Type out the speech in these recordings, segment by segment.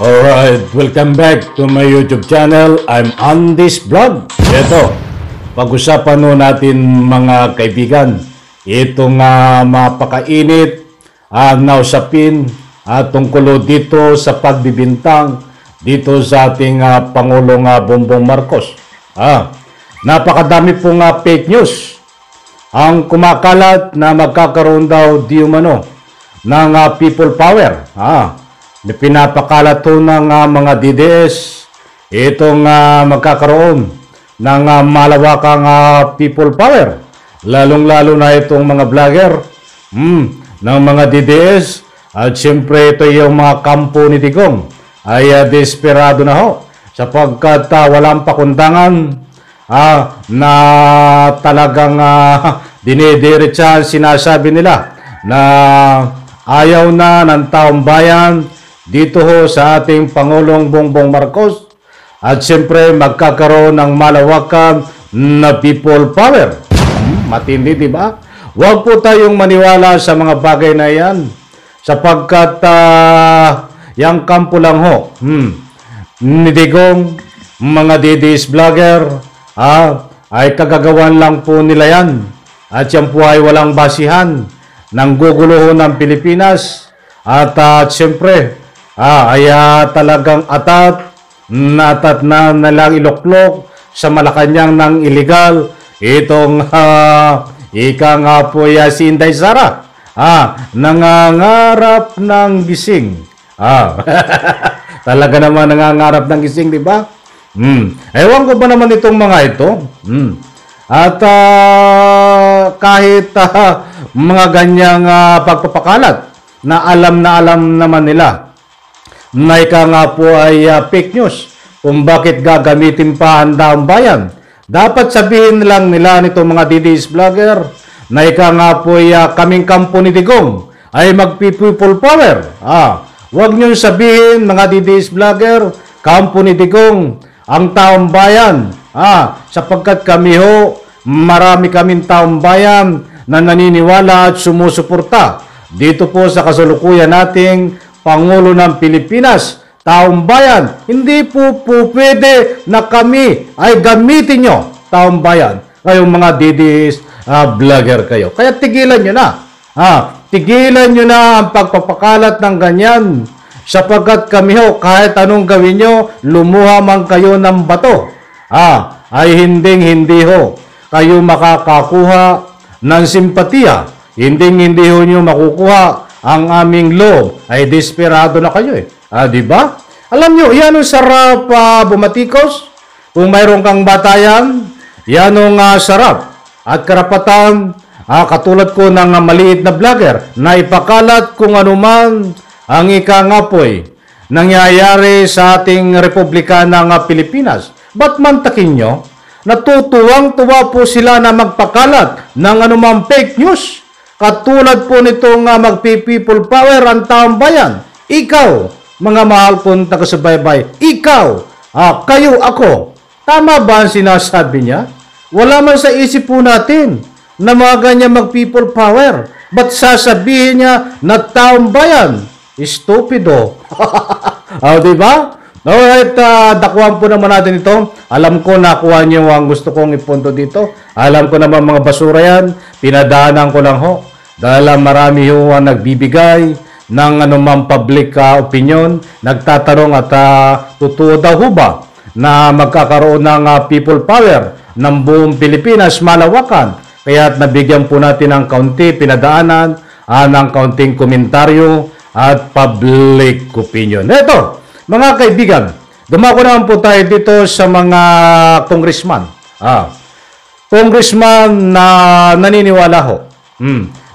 Alright, welcome back to my YouTube channel. I'm on this vlog. Ito, pag-usapan nun natin mga kaibigan, itong mapakainit na usapin tungkol dito sa pagbibintang dito sa ating Pangulong Bongbong Marcos. Napakadami pong fake news ang kumakalat na magkakaroon daw di umano ng people power. Pinapakalat to ng mga DDS itong magkakaroon ng malawakang people power, lalong-lalo na itong mga vlogger ng mga DDS. At siyempre ito yung mga kampo ni Digong ay desperado na ho sapagkat walang pakundangan na talagang dinidiretsahan. Sinasabi nila na ayaw na ng taong bayan dito ho sa ating Pangulong Bongbong Marcos, at siyempre magkakaroon ng malawakan na people power. Matindi, di ba? Huwag po tayong maniwala sa mga bagay na yan sapagkat yung kampo lang ho ni Digong, mga DDS vlogger ay kagagawan lang po nila yan, at yan po ay walang basihan ng gugulo ng Pilipinas. At siyempre ay talagang atat na nalang iloklok sa Malacanang ng illegal itong ika nga po si Inday Sara nangangarap ng gising. Talaga naman nangangarap ng gising, di ba? Ewan ko ba naman itong mga ito. At kahit mga ganyang pagpapakalat na alam naman nila na ika nga po ay fake news, kung bakit gagamitin pa ang daang bayan, dapat sabihin lang nila nitong mga DDS vlogger na ika nga po ay kaming kampo ni Digong ay mag-people power. Huwag nyo sabihin mga DDS vlogger, kampo ni Digong ang taong bayan, sapagkat kami ho, marami kaming taong bayan na naniniwala at sumusuporta dito po sa kasalukuyan nating Pangulo ng Pilipinas, taong bayan. Hindi po pwede na kami ay gamitin nyo, taong bayan, kayong mga DDS vlogger kayo. Kaya tigilan nyo na. Tigilan nyo na ang pagpapakalat ng ganyan, sapagkat kami ho, kahit anong gawin nyo, lumuha man kayo ng bato, ay hindi ho kayo makakakuha ng simpatiya. Hindi ho nyo makukuha ang aming loob. Ay desperado na kayo di ba? Alam nyo, yan ang sarap bumatikos. Kung mayroon kang batayan, yan ang sarap at karapatan katulad ko ng maliit na vlogger na ipakalat kung anuman ang ikangapoy nangyayari sa ating Republika ng Pilipinas. Ba't mantakin nyo? Natutuwang-tuwa po sila na magpakalat ng anumang fake news. Katulad po nitong magpi-people power ang taong bayan. Ikaw, mga mahal kong taga-subaybay, ikaw, kayo, ako. Tama ba ang sinasabi niya? Wala man sa isip po natin na mga ganyan mag-people power. Ba't sasabihin niya na taong bayan? Stupido. Diba? Alright, dakuhan po naman natin ito. Alam ko nakuha niyo ang gusto kong ipunto dito. Alam ko naman mga basura yan. Pinadaanan ko lang ho. Dahil marami ho ang nagbibigay ng anumang public opinion. Nagtatanong at totoo daw ho ba na magkakaroon ng people power ng buong Pilipinas malawakan. Kaya nabigyan po natin ng kaunti pinadaanan ng kaunting komentaryo at public opinion. Ito, mga kaibigan, dumako naman po tayo dito sa mga congressman. Congressman na naniniwala ho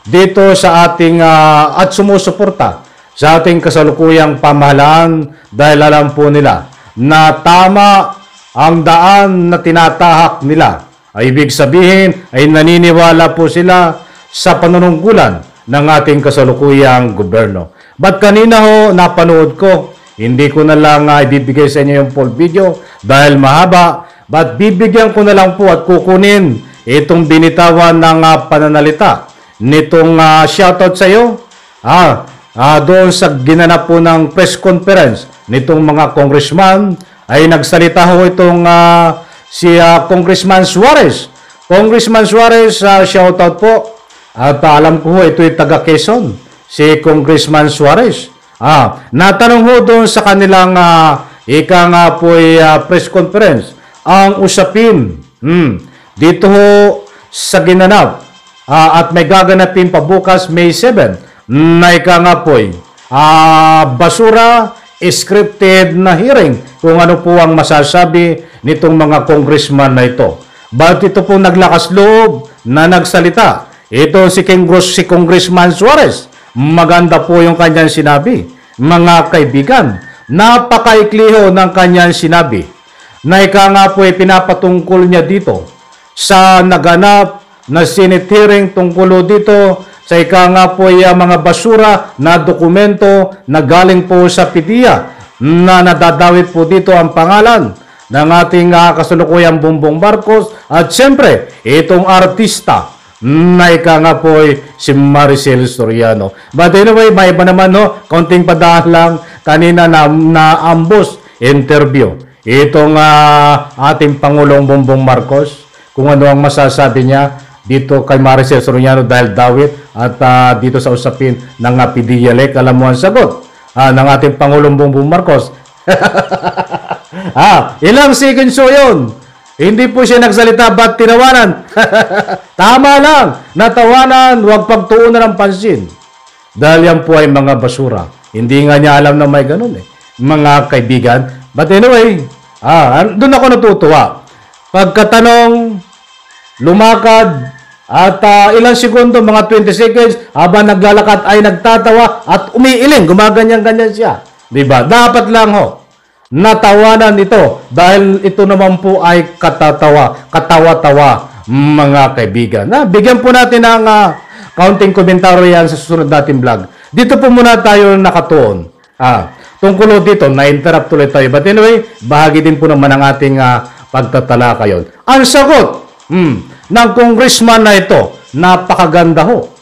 dito sa ating at sumusuporta sa ating kasalukuyang pamahalaan dahil alam po nila na tama ang daan na tinatahak nila. Ay ibig sabihin ay naniniwala po sila sa panunungkulan ng ating kasalukuyang gobyerno. But kanina ho, napanood ko, hindi ko na lang ibibigay sa inyo yung full video dahil mahaba, but bibigyan ko na lang po at kukunin itong binitawan ng pananalita nitong shoutout sa iyo doon sa ginanap po ng press conference nitong mga congressman ay nagsalita ho itong si Congressman Suarez. Congressman Suarez, shoutout po. At alam ko ho, ito'y taga Quezon, si Congressman Suarez. Natanong ho doon sa kanilang ika nga po press conference, ang usapin dito ho sa ginanap at may gaganapin pa bukas May 7 na ika nga po basura scripted na hearing kung ano po ang masasabi nitong mga congressman na ito. Ba't ito po naglakas loob na nagsalita? Ito si Congressman Suarez. Maganda po yung kanyang sinabi. Mga kaibigan, napakaikli ho ng kanyang sinabi na ika nga po pinapatungkol niya dito sa naganap na Senate hearing tungkol dito sa ika nga po mga basura na dokumento na galing po sa PDEA na nadadawit po dito ang pangalan ng ating kasalukuyang Bongbong Marcos at siyempre itong artista na ika nga po si Maricel Soriano. But anyway, may iba naman kaunting padaan lang kanina na ambos interview itong ating Pangulong Bongbong Marcos kung ano ang masasabi niya dito kay Maricel Soriano dahil dawit at dito sa usapin ng PDEA. Alam mo ang sagot ng ating Pangulong Bongbong Marcos. Ilang seconds so yun. Hindi po siya nagsalita ba't tinawanan? Tama lang, natawanan, huwag pagtuunan ng pansin. Dahil yan po ay mga basura. Hindi nga niya alam na may ganun mga kaibigan. But anyway, doon ako natutuwa. Pagkatanong, lumakad, at ilang segundo, mga 20 seconds, habang naglalakad ay nagtatawa at umiiling, gumaganyan-ganyan siya. Diba? Dapat lang natawanan ito dahil ito naman po ay katawa-tawa mga kaibigan. Bigyan po natin ng kaunting komentaryo yan sa susunod natin vlog. Dito po muna tayo nakatuon. Tungkol dito, na-interrupt tuloy tayo. But anyway, bahagi din po naman ang ating pagtatalaka yun. Ang sagot ng congressman na ito, napakaganda ho.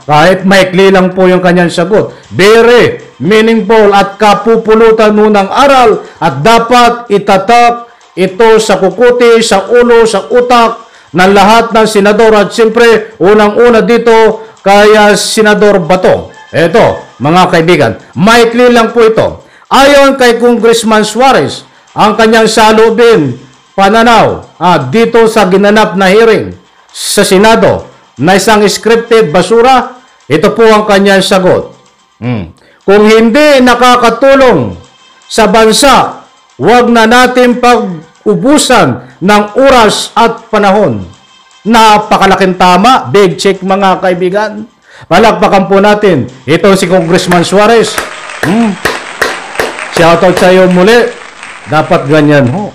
Kahit maikli lang po yung kanyang sagot. Very meaningful at kapupulutan mo ng aral at dapat itatak ito sa kukuti, sa ulo, sa utak ng lahat ng senador at siyempre unang-una dito kay Senador Bato. Ito, mga kaibigan, maikli lang po ito. Ayon kay Congressman Suarez, ang kanyang salubin, pananaw dito sa ginanap na hearing sa Senado na isang scripted basura, ito po ang kanyang sagot. Kung hindi nakakatulong sa bansa, huwag na natin pag-ubusan ng oras at panahon. Napakalaking tama, big check mga kaibigan. Palakpakan po natin. Ito si Congressman Suarez. Shoutout sa iyo muli. Dapat ganyan ho.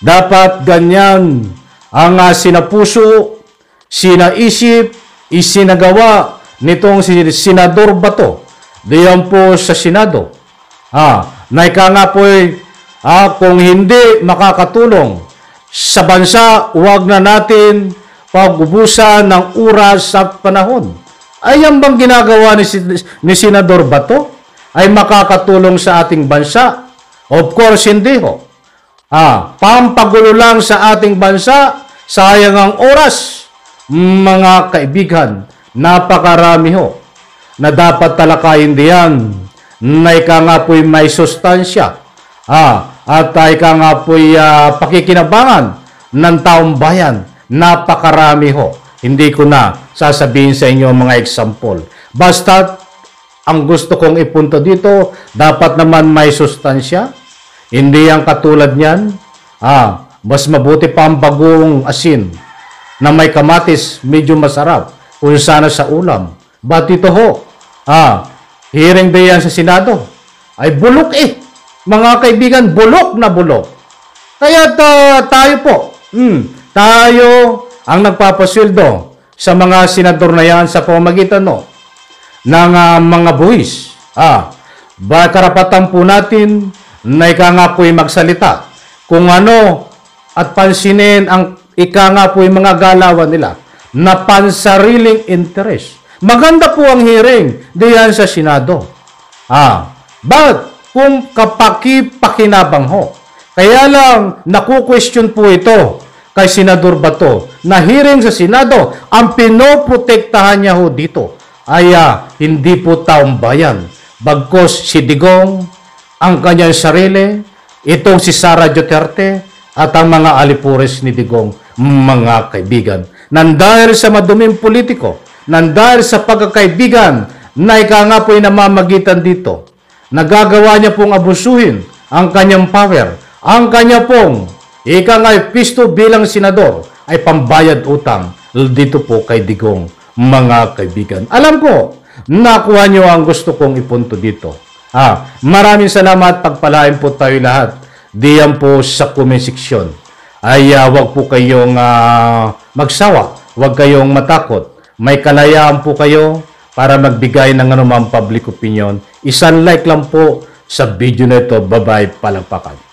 Dapat ganyan ang sinapuso, sinaisip, isinagawa nitong si Senador Bato. Diyan po sa Senado. Na ika nga po kung hindi makakatulong sa bansa, huwag na natin pag-ubusan ng oras at panahon. Ay yan bang ginagawa ni Senador Bato? Ay makakatulong sa ating bansa? Of course, hindi ho. Pampagulo lang sa ating bansa, sayang ang oras. Mga kaibigan, napakarami ho na dapat talakayin diyan na ika nga po'y may sustansya at ika nga po'y pakikinabangan ng taong bayan. Napakarami ho. Hindi ko na sasabihin sa inyo mga example. Basta ang gusto kong ipunto dito, dapat naman may sustansya. Hindi ang katulad niyan. Mas mabuti pa ang bagong asin na may kamatis, medyo masarap kung sana sa ulam. Ba't ito ho? Hearing day yan sa Senado. Ay bulok mga kaibigan, bulok na bulok. Kaya tayo po, tayo ang nagpapasweldo sa mga senador na yan sa pamamagitan ng mga buwis. Karapatan po natin na ika nga po'y magsalita kung ano at pansinin ang ika nga po'y mga galawan nila na pansariling interest. Maganda po ang hearing diyan sa Senado. But kung kapaki-pakinabang ho. Kaya lang, naku-question po ito kay Senador Bato na hearing sa Senado, ang pinoprotektahan niya ho dito ay hindi po taong bayan. Bagkos si Digong, ang kanyang sarili, itong si Sara Duterte, at ang mga alipures ni Digong, mga kaibigan. Nandahil sa maduming politiko, nandahil sa pagkakaibigan na ika nga po'y namamagitan dito, nagagawa niya pong abusuhin ang kanyang power, ang kanya pong ika nga pisto bilang senador ay pambayad utang dito po kay Digong, mga kaibigan. Alam ko, nakuha niyo ang gusto kong ipunto dito. Maraming salamat, pagpalain po tayo lahat. Diyan po sa comment section. Ay wag po kayong magsawa, wag kayong matakot. May kalayaan po kayo para magbigay ng anumang public opinion. Isang like lang po sa video na ito. Bye-bye, palagpakan.